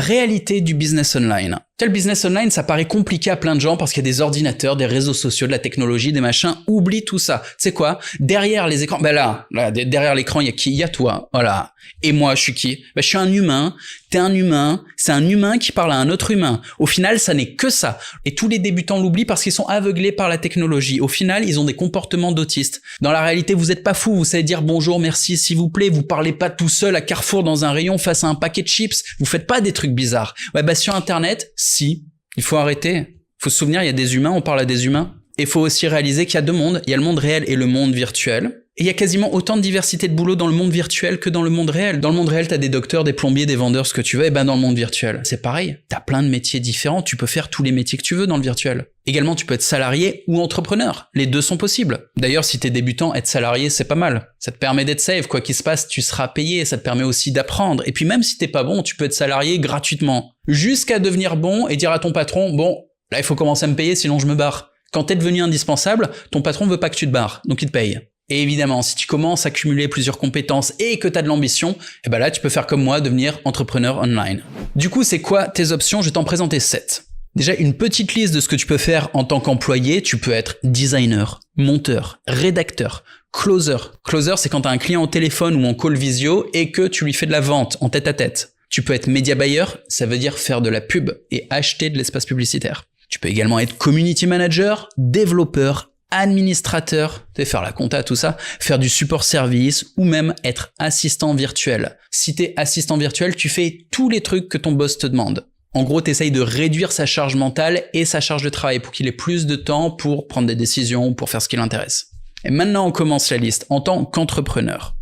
Réalité du business online. Le business online, ça paraît compliqué à plein de gens parce qu'il y a des ordinateurs, des réseaux sociaux, de la technologie, des machins. Oublie tout ça. Tu sais quoi? Derrière les écrans, là, derrière l'écran, il y a qui? Il y a toi. Voilà. Et moi, je suis qui? Je suis un humain. T'es un humain. C'est un humain qui parle à un autre humain. Au final, ça n'est que ça. Et tous les débutants l'oublient parce qu'ils sont aveuglés par la technologie. Au final, ils ont des comportements d'autistes. Dans la réalité, vous êtes pas fous. Vous savez dire bonjour, merci, s'il vous plaît. Vous parlez pas tout seul à Carrefour dans un rayon face à un paquet de chips. Vous faites pas des trucs bizarres. Sur Internet, si. Il faut arrêter. Il faut se souvenir, il y a des humains, on parle à des humains. Et il faut aussi réaliser qu'il y a deux mondes. Il y a le monde réel et le monde virtuel. Et il y a quasiment autant de diversité de boulot dans le monde virtuel que dans le monde réel. Dans le monde réel, t'as des docteurs, des plombiers, des vendeurs, ce que tu veux. Et dans le monde virtuel, c'est pareil. T'as plein de métiers différents. Tu peux faire tous les métiers que tu veux dans le virtuel. Également, tu peux être salarié ou entrepreneur. Les deux sont possibles. D'ailleurs, si t'es débutant, être salarié, c'est pas mal. Ça te permet d'être safe. Quoi qu'il se passe, tu seras payé. Ça te permet aussi d'apprendre. Et puis même si t'es pas bon, tu peux être salarié gratuitement. Jusqu'à devenir bon et dire à ton patron, bon, là, il faut commencer à me payer, sinon je me barre. Quand t'es devenu indispensable, ton patron veut pas que tu te barres, donc il te paye. Et évidemment, si tu commences à cumuler plusieurs compétences et que t'as de l'ambition, là, tu peux faire comme moi, devenir entrepreneur online. Du coup, c'est quoi tes options? Je vais t'en présenter 7. Déjà, une petite liste de ce que tu peux faire en tant qu'employé. Tu peux être designer, monteur, rédacteur, closer. Closer, c'est quand t'as un client au téléphone ou en call visio et que tu lui fais de la vente en tête à tête. Tu peux être media buyer, ça veut dire faire de la pub et acheter de l'espace publicitaire. Tu peux également être community manager, développeur, administrateur, faire la compta, tout ça, faire du support service ou même être assistant virtuel. Si t'es assistant virtuel, tu fais tous les trucs que ton boss te demande. En gros, t'essayes de réduire sa charge mentale et sa charge de travail pour qu'il ait plus de temps pour prendre des décisions, pour faire ce qui l'intéresse. Et maintenant, on commence la liste en tant qu'entrepreneur.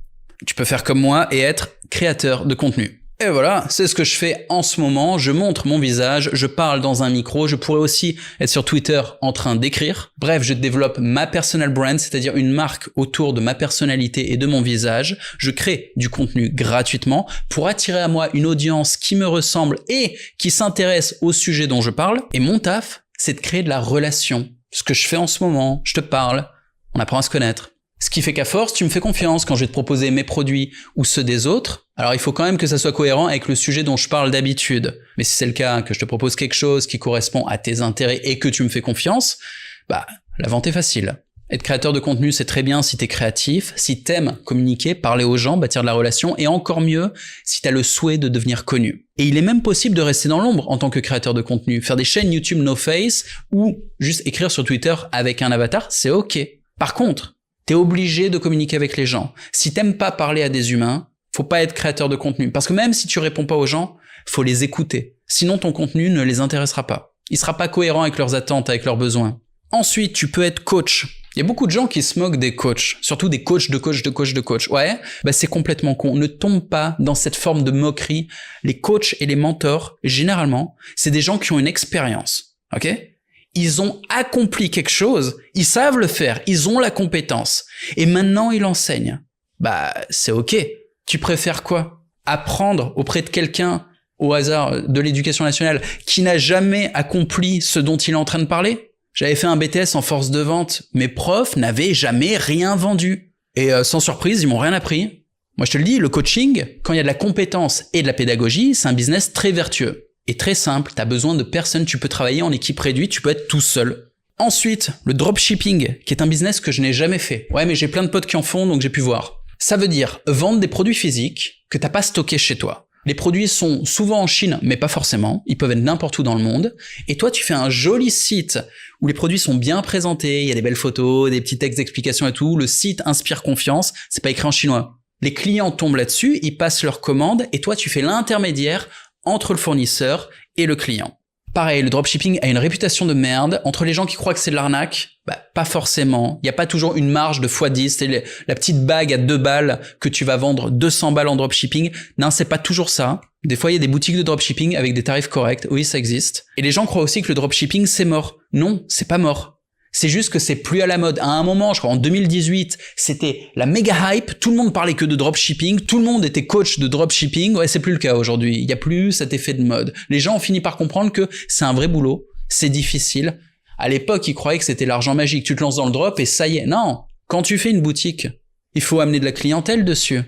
Tu peux faire comme moi et être créateur de contenu. Et voilà, c'est ce que je fais en ce moment. Je montre mon visage, je parle dans un micro, je pourrais aussi être sur Twitter en train d'écrire. Bref, je développe ma personal brand, c'est-à-dire une marque autour de ma personnalité et de mon visage. Je crée du contenu gratuitement pour attirer à moi une audience qui me ressemble et qui s'intéresse au sujet dont je parle. Et mon taf, c'est de créer de la relation. Ce que je fais en ce moment, je te parle, on apprend à se connaître. Ce qui fait qu'à force, tu me fais confiance quand je vais te proposer mes produits ou ceux des autres. Alors il faut quand même que ça soit cohérent avec le sujet dont je parle d'habitude. Mais si c'est le cas, que je te propose quelque chose qui correspond à tes intérêts et que tu me fais confiance, la vente est facile. Être créateur de contenu, c'est très bien si t'es créatif, si t'aimes communiquer, parler aux gens, bâtir de la relation, et encore mieux si t'as le souhait de devenir connu. Et il est même possible de rester dans l'ombre en tant que créateur de contenu. Faire des chaînes YouTube no face ou juste écrire sur Twitter avec un avatar, c'est ok. Par contre, t'es obligé de communiquer avec les gens. Si t'aimes pas parler à des humains, faut pas être créateur de contenu. Parce que même si tu réponds pas aux gens, faut les écouter. Sinon, ton contenu ne les intéressera pas. Il sera pas cohérent avec leurs attentes, avec leurs besoins. Ensuite, tu peux être coach. Il y a beaucoup de gens qui se moquent des coachs. Surtout des coachs de coach. Ouais, c'est complètement con. Ne tombe pas dans cette forme de moquerie. Les coachs et les mentors, généralement, c'est des gens qui ont une expérience. Ok ? Ils ont accompli quelque chose, ils savent le faire, ils ont la compétence. Et maintenant, ils l'enseignent. C'est ok. Tu préfères quoi? Apprendre auprès de quelqu'un, au hasard, de l'éducation nationale, qui n'a jamais accompli ce dont il est en train de parler? J'avais fait un BTS en force de vente. Mes profs n'avaient jamais rien vendu. Et sans surprise, ils m'ont rien appris. Moi, je te le dis, le coaching, quand il y a de la compétence et de la pédagogie, c'est un business très vertueux. Et très simple, t'as besoin de personne, tu peux travailler en équipe réduite, tu peux être tout seul. Ensuite, le dropshipping, qui est un business que je n'ai jamais fait. Ouais, mais j'ai plein de potes qui en font, donc j'ai pu voir. Ça veut dire vendre des produits physiques que t'as pas stockés chez toi. Les produits sont souvent en Chine, mais pas forcément. Ils peuvent être n'importe où dans le monde. Et toi, tu fais un joli site où les produits sont bien présentés, il y a des belles photos, des petits textes d'explication et tout. Le site inspire confiance, c'est pas écrit en chinois. Les clients tombent là-dessus, ils passent leurs commandes et toi, tu fais l'intermédiaire entre le fournisseur et le client. Pareil, le dropshipping a une réputation de merde. Entre les gens qui croient que c'est de l'arnaque, pas forcément. Il n'y a pas toujours une marge de x10. C'est la petite bague à 2 balles que tu vas vendre 200 balles en dropshipping. Non, c'est pas toujours ça. Des fois, il y a des boutiques de dropshipping avec des tarifs corrects. Oui, ça existe. Et les gens croient aussi que le dropshipping, c'est mort. Non, c'est pas mort. C'est juste que c'est plus à la mode. À un moment, je crois en 2018, c'était la méga hype. Tout le monde parlait que de dropshipping. Tout le monde était coach de dropshipping. Ouais, c'est plus le cas aujourd'hui. Il y a plus cet effet de mode. Les gens ont fini par comprendre que c'est un vrai boulot. C'est difficile. À l'époque, ils croyaient que c'était l'argent magique. Tu te lances dans le drop et ça y est. Non. Quand tu fais une boutique, il faut amener de la clientèle dessus.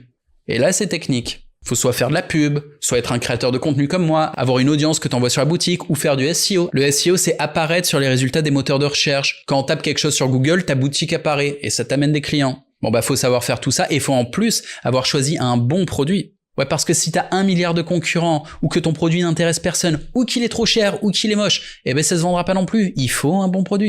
Et là, c'est technique. Faut soit faire de la pub, soit être un créateur de contenu comme moi, avoir une audience que t'envoies sur la boutique ou faire du SEO. Le SEO, c'est apparaître sur les résultats des moteurs de recherche. Quand on tape quelque chose sur Google, ta boutique apparaît et ça t'amène des clients. Bon bah faut savoir faire tout ça et faut en plus avoir choisi un bon produit. Ouais, parce que si t'as 1 milliard de concurrents, ou que ton produit n'intéresse personne, ou qu'il est trop cher, ou qu'il est moche, eh ben ça se vendra pas non plus. Il faut un bon produit.